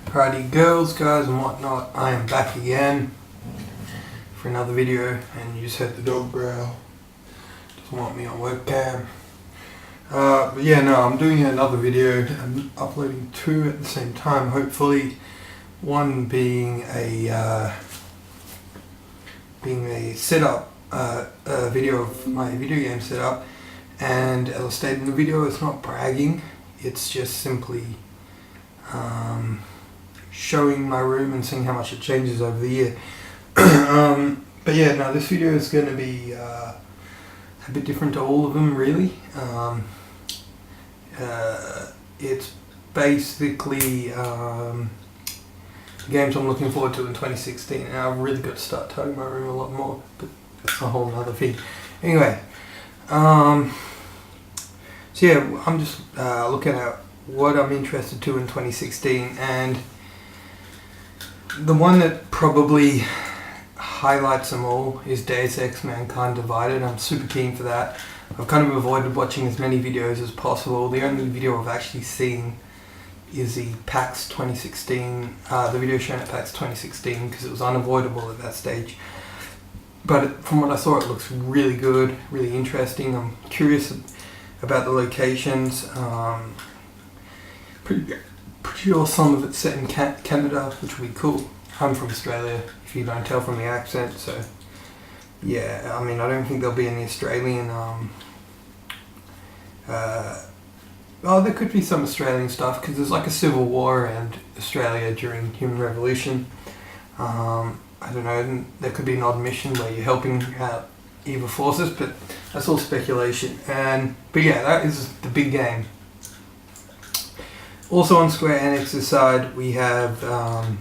Alrighty, girls, guys and whatnot, I am back again for another video, and you just heard the dog growl. Doesn't want me on webcam. But yeah, no, I'm doing another video. I'm uploading two at the same time, hopefully. One being a setup, a video of my video game setup, and as I stated in the video, it's not bragging, it's just simply showing my room and seeing how much it changes over the year. But yeah, no, this video is going to be a bit different to all of them, really. It's basically games I'm looking forward to in 2016, and I've really got to start tidying my room a lot more, but that's a whole other thing. Anyway, so yeah, I'm just looking at what I'm interested to in 2016, and the one that probably highlights them all is Deus Ex Mankind Divided. I'm super keen for that. I've kind of avoided watching as many videos as possible. The only video I've actually seen is the PAX 2016, the video shown at PAX 2016, because it was unavoidable at that stage. But from what I saw, it looks really good, really interesting. I'm curious about the locations. Pretty sure some of it's set in Canada, which will be cool. I'm from Australia, if you don't tell from the accent, so yeah, I mean, I don't think there'll be any Australian, there could be some Australian stuff, because there's like a civil war around Australia during Human Revolution. I don't know, there could be an odd mission where you're helping out evil forces, but that's all speculation. But yeah, that is the big game. Also on Square Enix's side, we have, I'm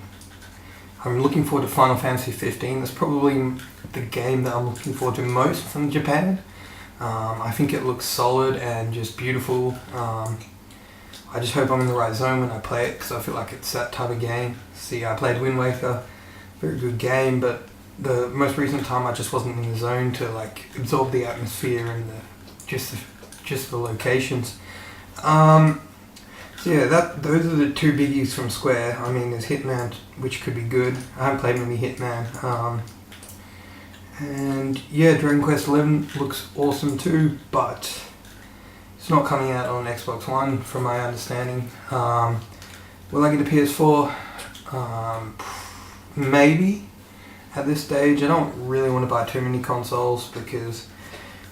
looking forward to Final Fantasy 15. That's probably the game that I'm looking forward to most from Japan. I think it looks solid and just beautiful. I just hope I'm in the right zone when I play it, because I feel like it's that type of game. See, I played Wind Waker, very good game, but the most recent time I just wasn't in the zone to like absorb the atmosphere and just the locations. So yeah, those are the two biggies from Square. I mean, there's Hitman, which could be good. I haven't played many Hitman. And yeah, Dragon Quest XI looks awesome too, but it's not coming out on Xbox One from my understanding. Will I get a PS4? Maybe at this stage. I don't really want to buy too many consoles, because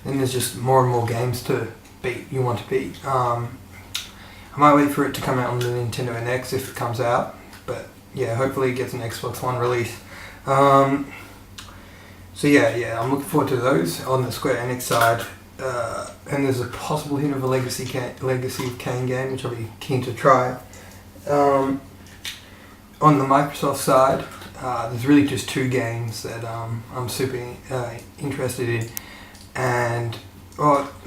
then there's just more and more games to beat. You want to beat. I might wait for it to come out on the Nintendo NX if it comes out, but yeah, hopefully it gets an Xbox One release. So yeah, I'm looking forward to those on the Square Enix side. And there's a possible hint of a Legacy of Kain game, which I'll be keen to try. On the Microsoft side, there's really just two games that I'm super interested in, and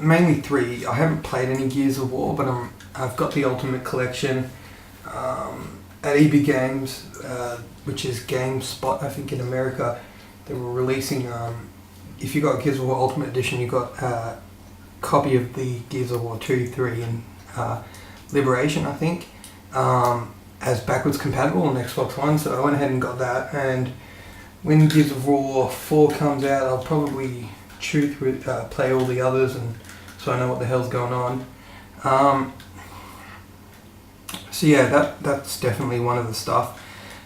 mainly three. I haven't played any Gears of War, but I've got the Ultimate Collection at EB Games, which is GameSpot, I think, in America. They were releasing, if you got Gears of War Ultimate Edition, you got a copy of the Gears of War 2, 3 and Liberation, I think, as backwards compatible on Xbox One, so I went ahead and got that. And when Gears of War 4 comes out, I'll probably chew through, play all the others, and so I know what the hell's going on. So yeah, that's definitely one of the stuff.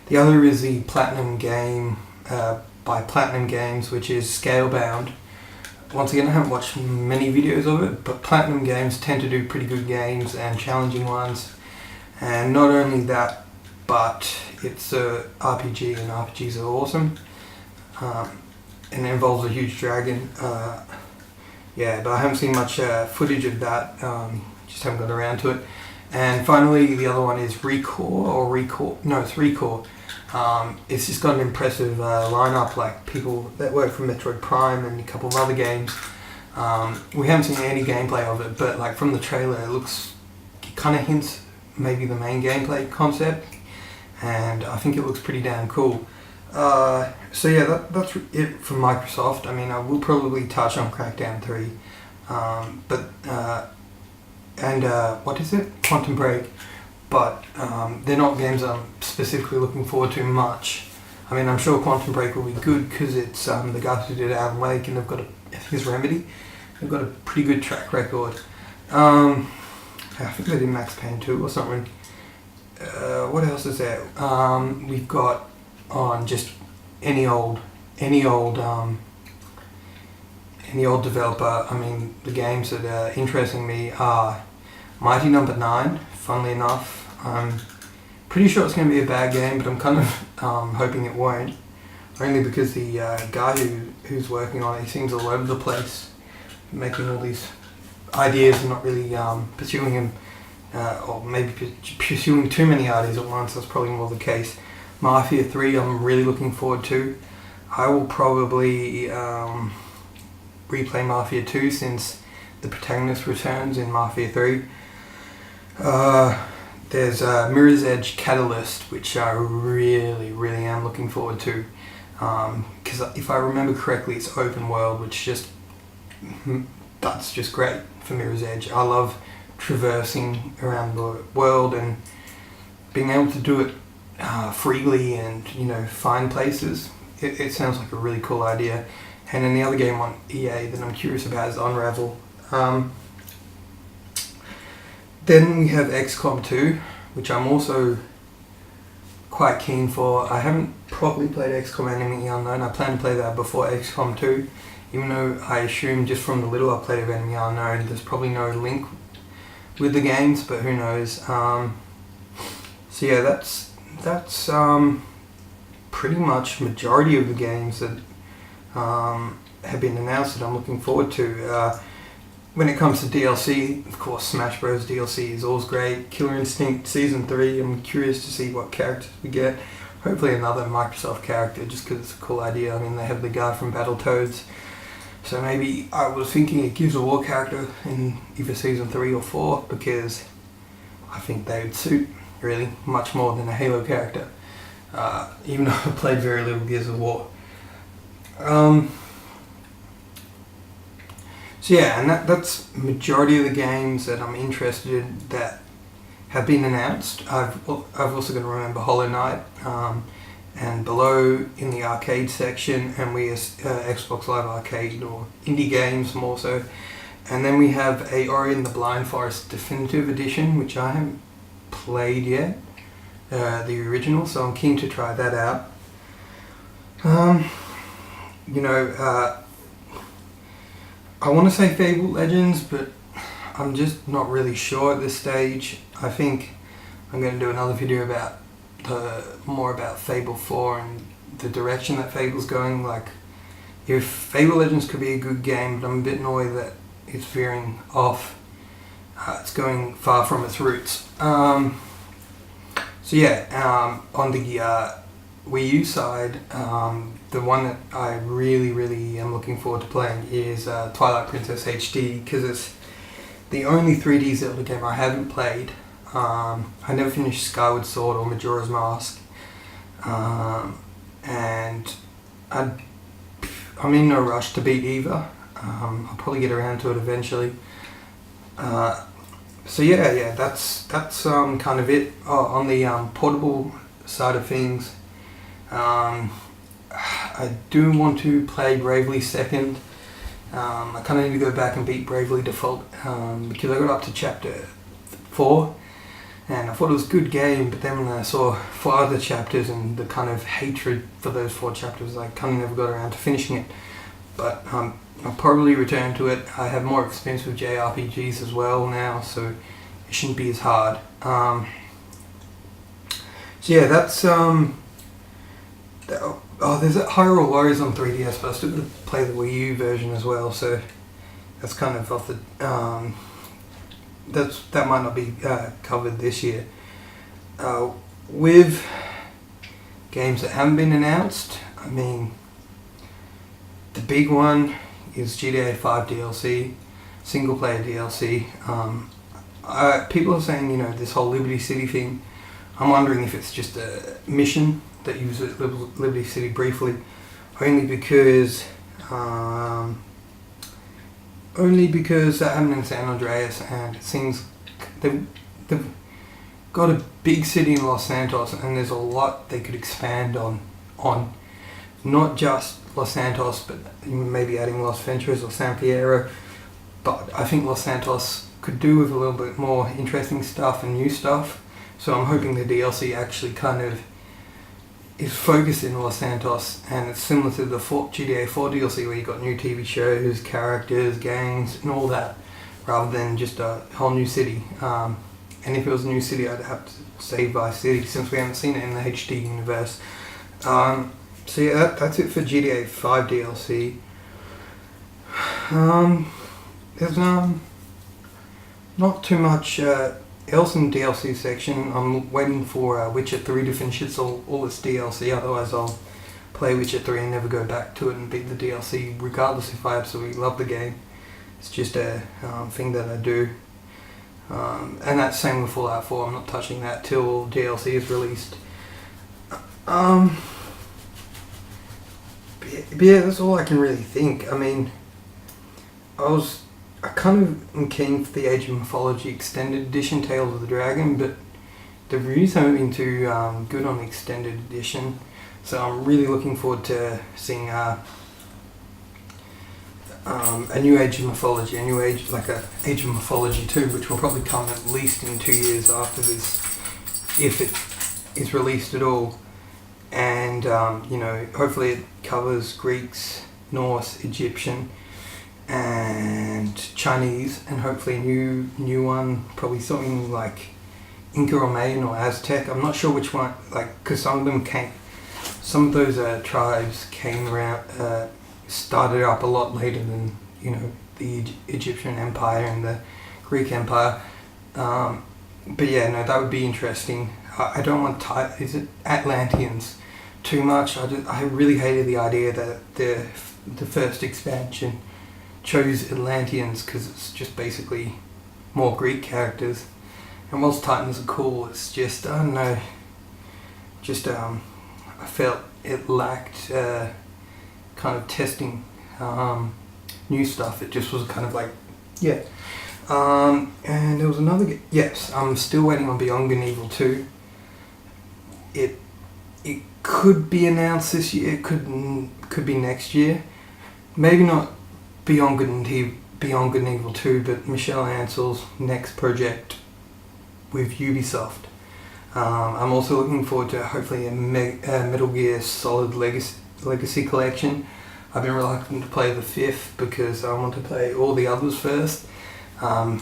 The other is the Platinum game by Platinum Games, which is Scalebound. Once again, I haven't watched many videos of it, but Platinum Games tend to do pretty good games and challenging ones. And not only that, but it's a RPG, and RPGs are awesome. And it involves a huge dragon. Yeah, but I haven't seen much footage of that. Just haven't got around to it. And finally, the other one is it's Recore. It's just got an impressive lineup, like people that work for Metroid Prime and a couple of other games. We haven't seen any gameplay of it, but like from the trailer, it kind of hints maybe the main gameplay concept, and I think it looks pretty damn cool. So yeah, that's it from Microsoft. I mean, I will probably touch on Crackdown 3, but what is it? Quantum Break. but they're not games I'm specifically looking forward to much. I mean, I'm sure Quantum Break will be good because it's the guys who did Alan Wake, and they've got I think it's Remedy. They've got a pretty good track record. I think they did Max Payne 2 or something. What else is there? We've got on just any old developer. I mean, the games that are interesting me are Mighty Number 9. Funnily enough, I'm pretty sure it's going to be a bad game, but I'm kind of hoping it won't. Only because the guy who's working on it, he seems all over the place, making all these ideas and not really pursuing them, or maybe pursuing too many ideas at once. That's probably more the case. Mafia 3 I'm really looking forward to. I will probably replay Mafia 2 since the protagonist returns in Mafia 3. There's Mirror's Edge Catalyst, which I really am looking forward to. Because if I remember correctly, it's open world, which that's just great for Mirror's Edge. I love traversing around the world and being able to do it freely and, find places. It sounds like a really cool idea. And then the other game on EA that I'm curious about is Unravel. Then we have XCOM 2, which I'm also quite keen for. I haven't properly played XCOM Enemy Unknown. I plan to play that before XCOM 2, even though I assume just from the little I played of Enemy Unknown there's probably no link with the games, but who knows. So yeah, that's pretty much majority of the games that have been announced that I'm looking forward to. When it comes to DLC, of course, Smash Bros. DLC is always great. Killer Instinct Season 3, I'm curious to see what characters we get. Hopefully another Microsoft character, just because it's a cool idea. I mean, they have the guy from Battletoads. So maybe I was thinking a Gears of War character in either Season 3 or 4, because I think they would suit, really, much more than a Halo character. Even though I played very little Gears of War. So yeah, and that's majority of the games that I'm interested in that have been announced. I've also got to remember Hollow Knight, and below in the arcade section, and we Xbox Live Arcade or indie games more so. And then we have a Ori and the Blind Forest Definitive Edition, which I haven't played yet, the original, so I'm keen to try that out. I want to say Fable Legends, but I'm just not really sure at this stage. I think I'm going to do another video about more about Fable 4 and the direction that Fable's going. Like, if Fable Legends could be a good game, but I'm a bit annoyed that it's veering off. It's going far from its roots. So yeah, on the Wii U side, the one that I really am looking forward to playing is Twilight Princess HD, because it's the only 3D Zelda game I haven't played. I never finished Skyward Sword or Majora's Mask, and I'm in no rush to beat either. I'll probably get around to it eventually. So yeah, that's kind of it. On the portable side of things, I do want to play Bravely Second. I kind of need to go back and beat Bravely Default, because I got up to chapter 4 and I thought it was a good game, but then when I saw 4 other chapters and the kind of hatred for those 4 chapters, I kind of never got around to finishing it. But I'll probably return to it. I have more experience with JRPGs as well now, so it shouldn't be as hard. So yeah, that's there's that Hyrule Warriors on 3DS, but I still got to play the Wii U version as well, so that's kind of off the that might not be covered this year. With games that haven't been announced, I mean, the big one is GTA 5 DLC, single player DLC. People are saying, this whole Liberty City thing. I'm wondering if it's just a mission that you visit Liberty City briefly, only because that happened in San Andreas, and it seems they've got a big city in Los Santos, and there's a lot they could expand on. Not just Los Santos, but maybe adding Los Venturas or San Fierro. But I think Los Santos could do with a little bit more interesting stuff and new stuff. So I'm hoping the DLC actually kind of is focused in Los Santos, and it's similar to the GTA 4 DLC where you got new TV shows, characters, gangs, and all that, rather than just a whole new city. And if it was a new city, I'd have to say Vice City, since we haven't seen it in the HD universe. So yeah, that's it for GTA 5 DLC. There's not too much else in the DLC section. I'm waiting for Witcher 3 to finish all its DLC, otherwise I'll play Witcher 3 and never go back to it and beat the DLC, regardless if I absolutely love the game. It's just a thing that I do. And that's same with Fallout 4. I'm not touching that till DLC is released. But yeah, that's all I can really think. I mean, I kind of am keen for the Age of Mythology Extended Edition Tales of the Dragon, but the reviews haven't been too good on the Extended Edition, so I'm really looking forward to seeing a new Age of Mythology, like a Age of Mythology 2, which will probably come at least in 2 years after this, if it is released at all. And hopefully it covers Greeks, Norse, Egyptian, and Chinese, and hopefully a new one, probably something like Inca or Mayan or Aztec. I'm not sure which one, because some of those tribes came around, started up a lot later than the Egyptian Empire and the Greek Empire. But yeah, no, that would be interesting. I don't want is it Atlanteans too much. I really hated the idea that the first expansion chose Atlanteans, because it's just basically more Greek characters. And whilst Titans are cool, it's just, I don't know, I felt it lacked kind of testing new stuff. It just was kind of like, yeah. And there was another, yes, I'm still waiting on Beyond Good and Evil 2. It could be announced this year, it could be next year. Maybe not Beyond Good and Evil 2, but Michelle Ansell's next project with Ubisoft. I'm also looking forward to hopefully a Metal Gear Solid Legacy Collection. I've been reluctant to play the 5th because I want to play all the others first, and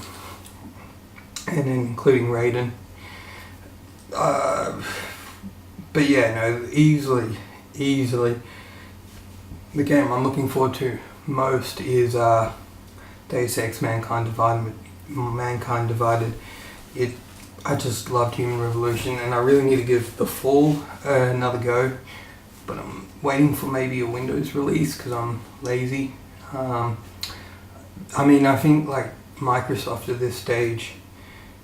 then including Raiden. But yeah, no, easily, the game I'm looking forward to most is Deus Ex Mankind Divided. I just loved Human Revolution, and I really need to give The Fall another go, but I'm waiting for maybe a Windows release because I'm lazy. I mean, I think like Microsoft at this stage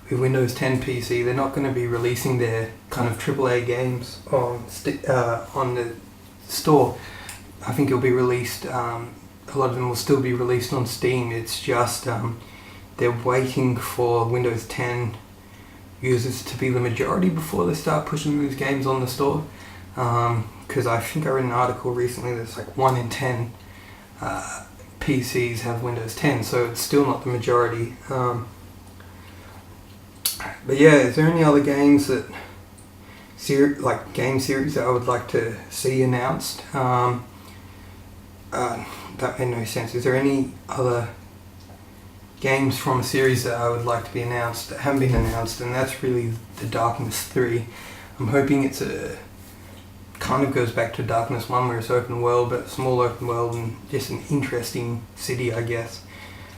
with Windows 10 PC, they're not going to be releasing their kind of AAA games on the store. I think it'll be released, a lot of them will still be released on Steam. It's just they're waiting for Windows 10 users to be the majority before they start pushing these games on the store. Because I think I read an article recently that's like 1 in 10 PCs have Windows 10, so it's still not the majority. But yeah, is there any other games that game series that I would like to see announced? That made no sense. Is there any other games from a series that I would like to be announced that haven't been announced? And that's really The Darkness 3. I'm hoping it's kind of goes back to Darkness 1 where it's open world, but small open world and just an interesting city, I guess.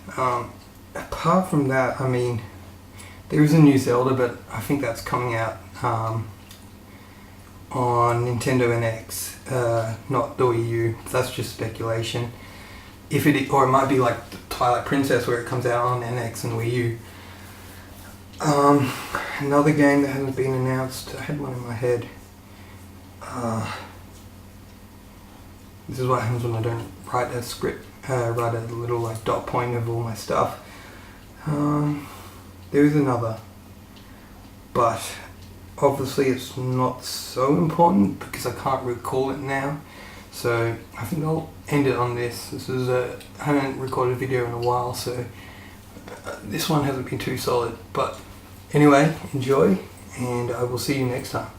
Apart from that, I mean, there is a new Zelda, but I think that's coming out on Nintendo NX, not the Wii U. That's just speculation. Or it might be like the Twilight Princess where it comes out on NX and Wii U. Another game that hasn't been announced, I had one in my head. This is what happens when I don't write a script, write a little like dot point of all my stuff. There is another, but obviously it's not so important because I can't recall it now. So I think I'll end it on this. I haven't recorded a video in a while, so this one hasn't been too solid. But anyway, enjoy, and I will see you next time.